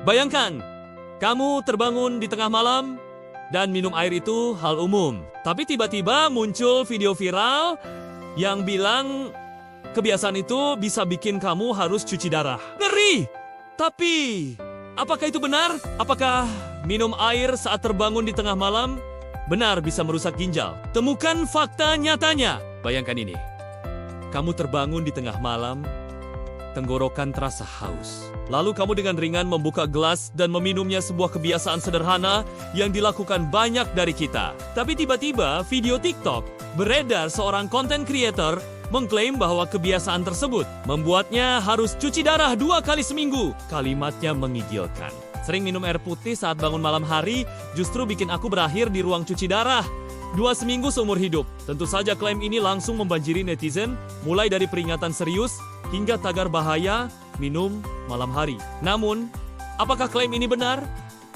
Bayangkan, kamu terbangun di tengah malam dan minum air itu hal umum. Tapi tiba-tiba muncul video viral yang bilang kebiasaan itu bisa bikin kamu harus cuci darah. Ngeri! Tapi, apakah itu benar? Apakah minum air saat terbangun di tengah malam benar bisa merusak ginjal? Temukan fakta nyatanya. Bayangkan ini. Kamu terbangun di tengah malam, tenggorokan terasa haus. Lalu kamu dengan ringan membuka gelas dan meminumnya, sebuah kebiasaan sederhana yang dilakukan banyak dari kita. Tapi tiba-tiba video TikTok beredar, seorang content creator mengklaim bahwa kebiasaan tersebut membuatnya harus cuci darah 2 kali seminggu. Kalimatnya menggigilkan. Sering minum air putih saat bangun malam hari justru bikin aku berakhir di ruang cuci darah 2 seminggu seumur hidup. Tentu saja klaim ini langsung membanjiri netizen, mulai dari peringatan serius hingga tagar bahaya minum malam hari. Namun, apakah klaim ini benar?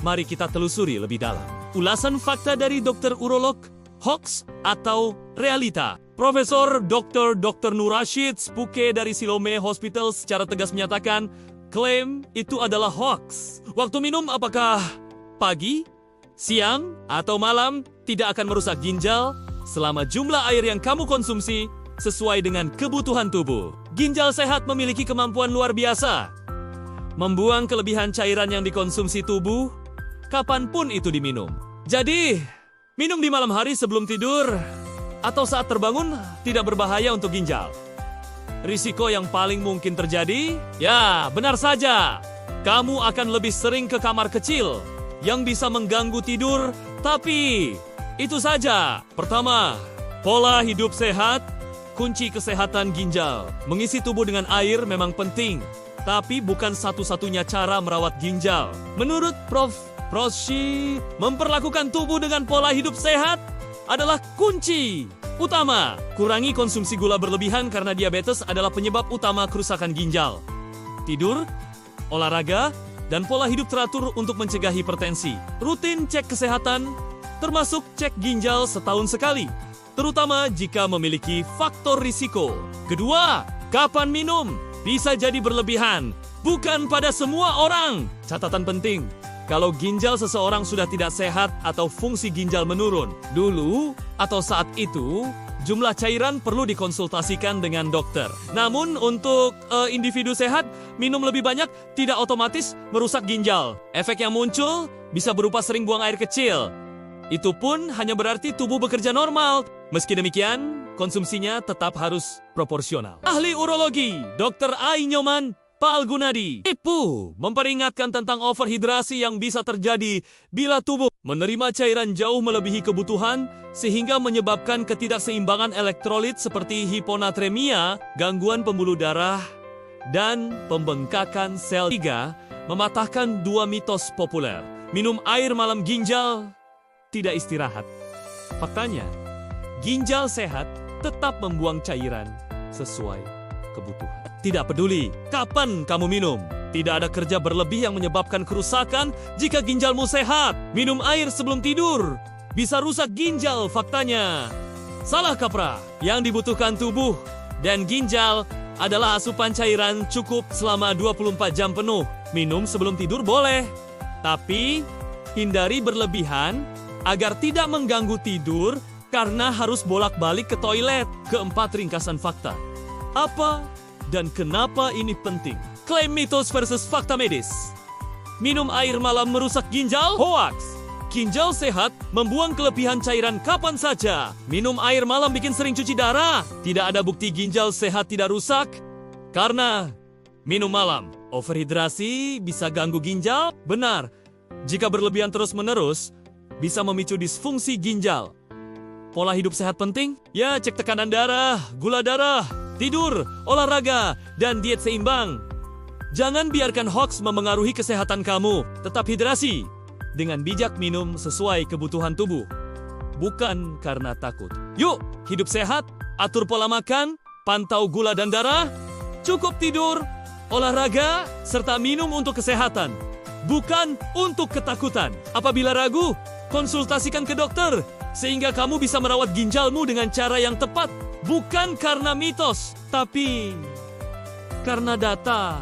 Mari kita telusuri lebih dalam. Ulasan fakta dari dokter urolog, hoax atau realita? Profesor Dr. Nur Rashid Spuke dari Siloam Hospital secara tegas menyatakan, klaim itu adalah hoax. Waktu minum apakah pagi, siang, atau malam tidak akan merusak ginjal selama jumlah air yang kamu konsumsi sesuai dengan kebutuhan tubuh. Ginjal sehat memiliki kemampuan luar biasa membuang kelebihan cairan yang dikonsumsi tubuh kapanpun itu diminum. Jadi, minum di malam hari sebelum tidur atau saat terbangun tidak berbahaya untuk ginjal. Risiko yang paling mungkin terjadi, ya benar saja, kamu akan lebih sering ke kamar kecil yang bisa mengganggu tidur. Tapi itu saja. Pertama, pola hidup sehat, kunci kesehatan ginjal. Mengisi tubuh dengan air memang penting, tapi bukan satu-satunya cara merawat ginjal. Menurut Prof. Rashid, memperlakukan tubuh dengan pola hidup sehat adalah kunci utama. Kurangi konsumsi gula berlebihan karena diabetes adalah penyebab utama kerusakan ginjal. Tidur, olahraga, dan pola hidup teratur untuk mencegah hipertensi. Rutin cek kesehatan, termasuk cek ginjal setahun sekali, terutama jika memiliki faktor risiko. Kedua, kapan minum? Bisa jadi berlebihan, bukan pada semua orang. Catatan penting, kalau ginjal seseorang sudah tidak sehat atau fungsi ginjal menurun dulu atau saat itu, jumlah cairan perlu dikonsultasikan dengan dokter. Namun untuk individu sehat, minum lebih banyak tidak otomatis merusak ginjal. Efek yang muncul bisa berupa sering buang air kecil. Itu pun hanya berarti tubuh bekerja normal. Meski demikian, konsumsinya tetap harus proporsional. Ahli urologi, Dr. Ai Nyoman Palgunadi Ipu memperingatkan tentang overhidrasi yang bisa terjadi bila tubuh menerima cairan jauh melebihi kebutuhan sehingga menyebabkan ketidakseimbangan elektrolit seperti hiponatremia, gangguan pembuluh darah, dan pembengkakan sel. 3. Mematahkan 2 mitos populer. Minum air malam ginjal tidak istirahat. Faktanya, ginjal sehat tetap membuang cairan sesuai kebutuhan. Tidak peduli kapan kamu minum, tidak ada kerja berlebih yang menyebabkan kerusakan jika ginjalmu sehat. Minum air sebelum tidur bisa rusak ginjal. Faktanya, salah kaprah. Yang dibutuhkan tubuh dan ginjal adalah asupan cairan cukup selama 24 jam penuh. Minum sebelum tidur boleh, tapi hindari berlebihan agar tidak mengganggu tidur karena harus bolak-balik ke toilet. Keempat, ringkasan fakta. Apa dan kenapa ini penting? Klaim mitos versus fakta medis. Minum air malam merusak ginjal? Hoax. Ginjal sehat membuang kelebihan cairan kapan saja. Minum air malam bikin sering cuci darah. Tidak ada bukti ginjal sehat tidak rusak karena minum malam. Overhidrasi bisa ganggu ginjal? Benar. Jika berlebihan terus-menerus, bisa memicu disfungsi ginjal. Pola hidup sehat penting? Ya, cek tekanan darah, gula darah, tidur, olahraga, dan diet seimbang. Jangan biarkan hoax memengaruhi kesehatan kamu. Tetap hidrasi. Dengan bijak minum sesuai kebutuhan tubuh. Bukan karena takut. Yuk, hidup sehat, atur pola makan, pantau gula dan darah, cukup tidur, olahraga, serta minum untuk kesehatan. Bukan untuk ketakutan. Apabila ragu, konsultasikan ke dokter. Sehingga kamu bisa merawat ginjalmu dengan cara yang tepat. Bukan karena mitos, tapi karena data.